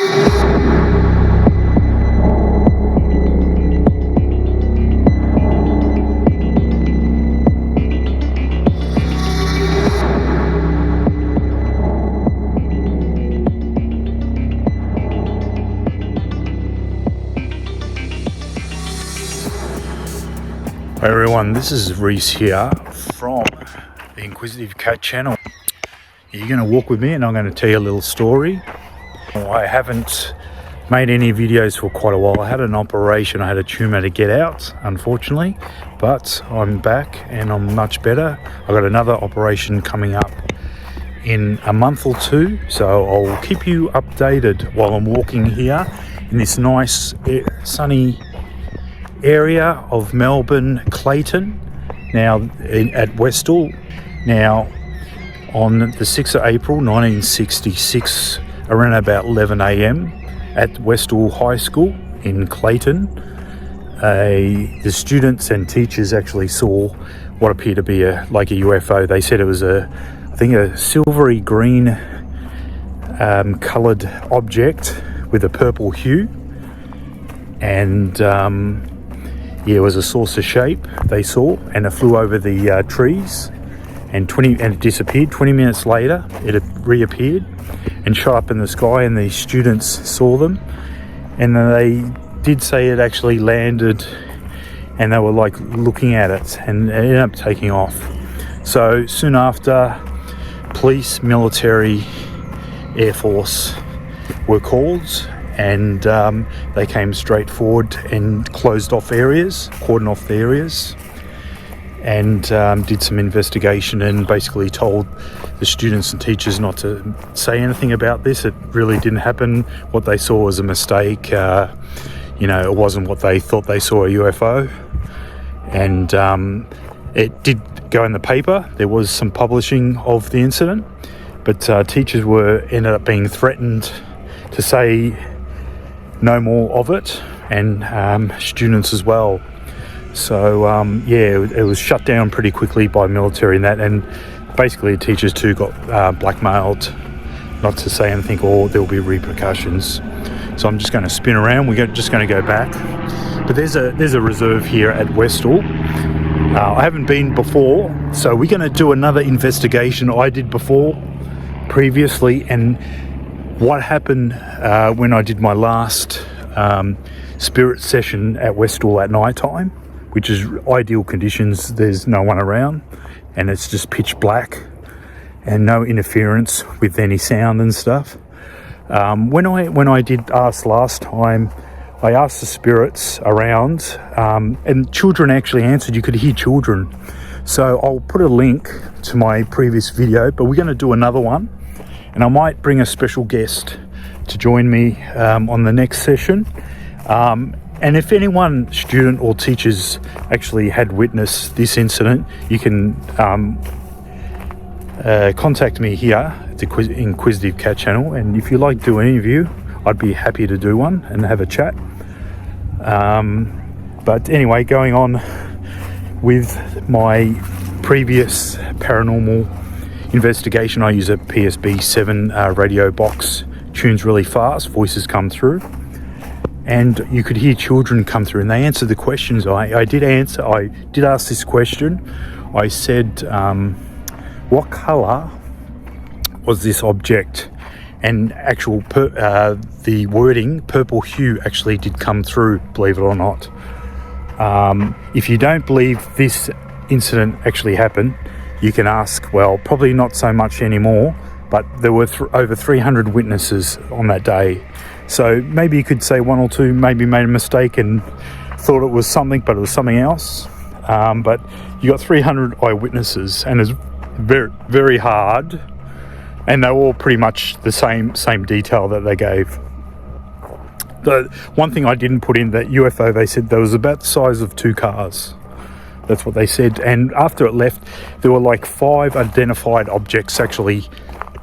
Hi everyone, this is Rhees here from the Inquisitive Cat channel. You're going to walk with me and I'm going to tell you a little story. I haven't made any videos for quite a while. I had an operation, I had a tumour to get out, unfortunately, but I'm back and I'm much better. I've got another operation coming up in a month or two, so I'll keep you updated while I'm walking here in this nice sunny area of Melbourne, Clayton, now at Westall. Now on the 6th of April 1966, around about 11 a.m. at Westall High School in Clayton, the students and teachers actually saw what appeared to be like a UFO. They said it was I think a silvery green coloured object with a purple hue, and it was a saucer shape they saw, and it flew over the trees, and it disappeared. 20 minutes later, it reappeared and shot up in the sky, and the students saw them, and then they did say it actually landed, and they were like looking at it, and it ended up taking off. So soon after, police, military, Air Force were called, and they came straight forward and closed off areas, cordoned off the areas, and did some investigation and basically told the students and teachers not to say anything about this. It really didn't happen. What they saw was a mistake. It wasn't what they thought they saw, a UFO. And it did go in the paper. There was some publishing of the incident, but teachers ended up being threatened to say no more of it, and students as well. So it was shut down pretty quickly by military and that, and basically teachers too got blackmailed not to say anything, or there'll be repercussions. So I'm just going to spin around. We're just going to go back, but there's a reserve here at Westall. I haven't been before, so we're going to do another investigation I did previously, and what happened when I did my last spirit session at Westall at night time, which is ideal conditions. There's no one around and it's just pitch black and no interference with any sound and stuff. When I did ask last time, I asked the spirits around, and children actually answered. You could hear children. So I'll put a link to my previous video, but we're going to do another one. And I might bring a special guest to join me on the next session. And if anyone, student or teachers, actually had witnessed this incident, you can contact me here at the Inquisitive Cat channel. And if you like to do an interview, I'd be happy to do one and have a chat. But anyway, going on with my previous paranormal investigation, I use a PSB 7 radio box. Tunes really fast, voices come through, and you could hear children come through, and they answered the questions. I did ask this question. I said, what colour was this object? And the wording purple hue actually did come through, believe it or not. If you don't believe this incident actually happened, you can ask, well, probably not so much anymore, but there were over 300 witnesses on that day. So maybe you could say one or two maybe made a mistake and thought it was something, but it was something else. But you got 300 eyewitnesses, and it's very, very hard. And they were all pretty much the same detail that they gave. The one thing I didn't put in, that UFO, they said there was about the size of 2 cars. That's what they said. And after it left, there were like 5 identified objects actually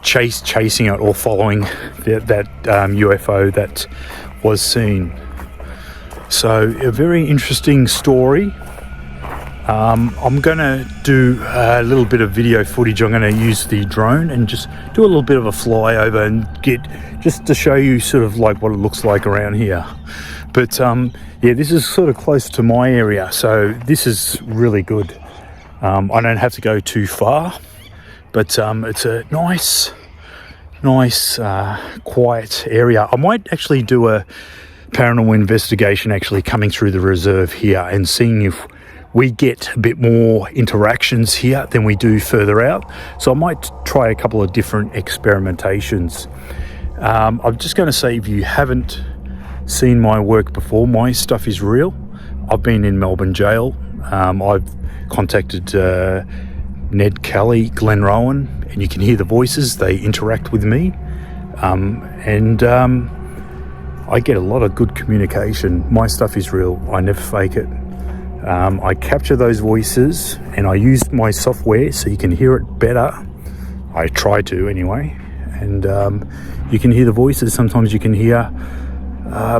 chasing it or following that UFO that was seen. So a very interesting story. I'm going to do a little bit of video footage. I'm going to use the drone and just do a little bit of a flyover and just to show you sort of like what it looks like around here. But yeah, this is sort of close to my area, so this is really good. I don't have to go too far, but it's a nice quiet area. I might actually do a paranormal investigation actually coming through the reserve here and seeing if we get a bit more interactions here than we do further out. So I might try a couple of different experimentations. I'm just going to say, if you haven't seen my work before, my stuff is real. I've been in Melbourne jail. I've contacted Ned Kelly, Glenn Rowan, and you can hear the voices. They interact with me. I get a lot of good communication. My stuff is real. I never fake it. I capture those voices and I use my software so you can hear it better. I try to anyway. And you can hear the voices. Sometimes you can hear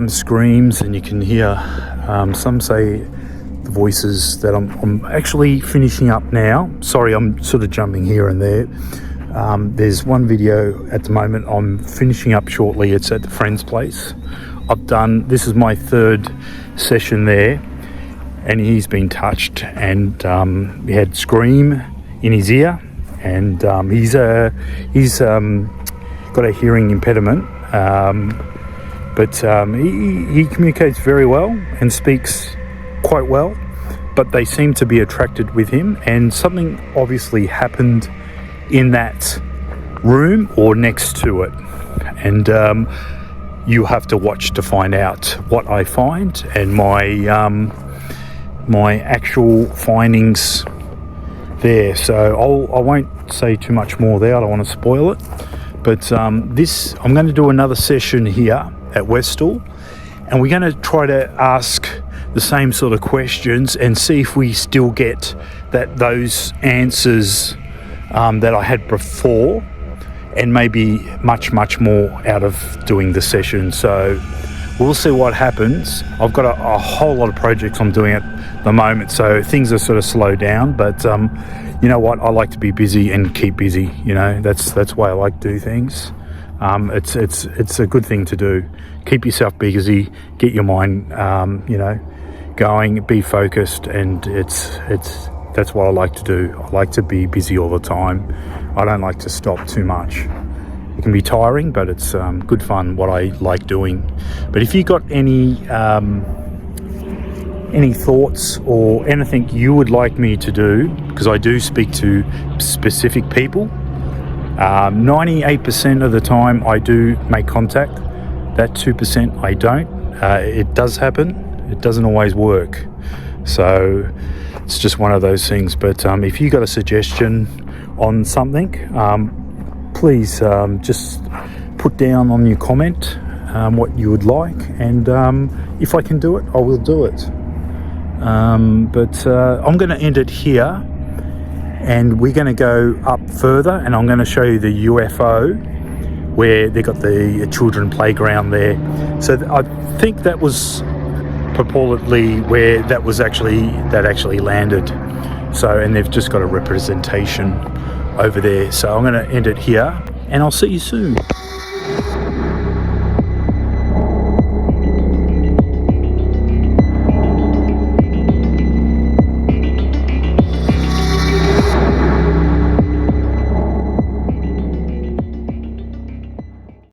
screams, and you can hear some say the voices that I'm actually finishing up now. Sorry, I'm sort of jumping here and there. There's one video at the moment I'm finishing up shortly. It's at the friend's place. This is my third session there, and he's been touched, and he had scream in his ear, and he's got a hearing impediment, but he communicates very well and speaks quite well, but they seem to be attracted with him, and something obviously happened in that room or next to it, and you have to watch to find out what I find and my actual findings there. So I won't say too much more there. I don't want to spoil it, but I'm going to do another session here at Westall, and we're going to try to ask the same sort of questions and see if we still get those answers that I had before, and maybe much more out of doing the session. So we'll see what happens. I've got a whole lot of projects I'm doing at the moment, so things are sort of slowed down, but you know what, I like to be busy and keep busy. That's why I like to do things. It's a good thing to do. Keep yourself busy, get your mind going, be focused, and that's what I like to do. I like to be busy all the time. I don't like to stop too much. It can be tiring, but it's good fun, what I like doing. But if you got any thoughts or anything you would like me to do, because I do speak to specific people, 98% of the time I do make contact. That 2% I don't. It does happen. It doesn't always work. So it's just one of those things. But if you got a suggestion on something, please just put down on your comment what you would like, and if I can do it, I will do it. But I'm going to end it here, and we're going to go up further, and I'm going to show you the UFO where they got the children playground there. So I think that was purportedly where that actually landed. So, and they've just got a representation over there. So I'm going to end it here, and I'll see you soon.